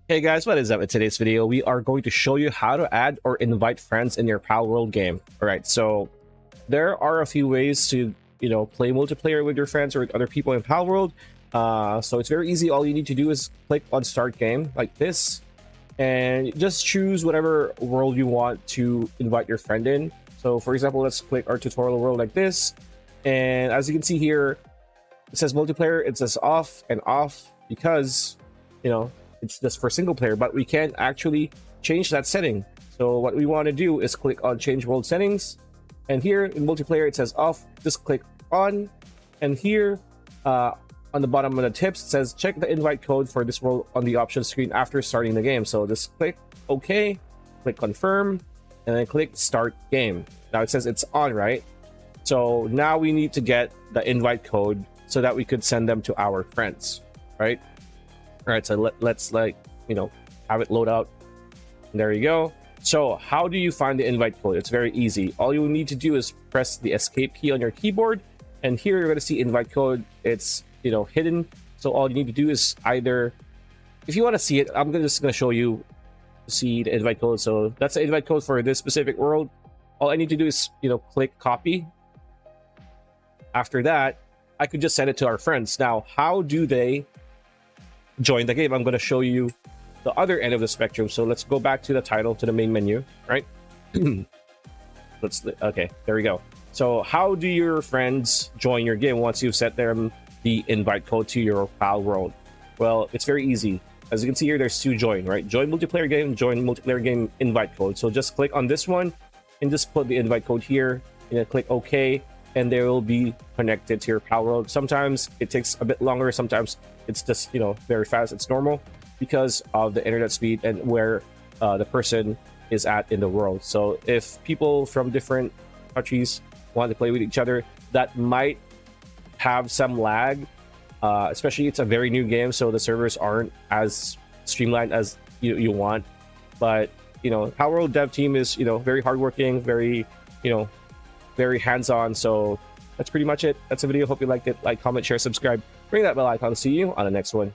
Hey guys, what is up? In today's video, we are going to show you how to add or invite friends in your Palworld game. All right, so there are a few ways to, play multiplayer with your friends or with other people in Palworld. So it's very easy. All you need to do is click on Start Game like this, and just choose whatever world you want to invite your friend in. So for example, let's click our tutorial world like this. And as you can see here, it says multiplayer. It says off and off because, it's just for single player, but we can't actually change that setting. So what we want to do is click on change world settings, and here in multiplayer it says off. Just click on, and here on the bottom of the tips it says check the invite code for this world on the options screen after starting the game. So just click OK, click confirm, and then click start game. Now it says it's on, right? So now we need to get the invite code so that we could send them to our friends, right? All right, so let's have it load out. There you go. So how do you find the invite code? It's very easy. All you need to do is press the escape key on your keyboard, and here you're going to see invite code. It's hidden. So all you need to do is either, if you want to see it, I'm just going to show you see the invite code. So that's the invite code for this specific world. All I need to do is click copy. After that, I could just send it to our friends. Now, how do they join the game? I'm going to show you the other end of the spectrum. So let's go back to the title, to the main menu, right? Okay, there we go. So how do your friends join your game once you've set them the invite code to your Palworld? Well, it's very easy. As you can see here, there's two join, right? Join multiplayer game, join multiplayer game invite code. So just click on this one and just put the invite code here, and click OK, and they will be connected to your Palworld. Sometimes it takes a bit longer, sometimes it's just very fast. It's normal because of the internet speed and where the person is at in the world. So if people from different countries want to play with each other, that might have some lag, especially it's a very new game, so the servers aren't as streamlined as you want. But Palworld dev team is very hardworking, very very hands-on. So that's pretty much it. That's the video. Hope you liked it. Like, comment, share, subscribe, ring that bell icon. See you on the next one.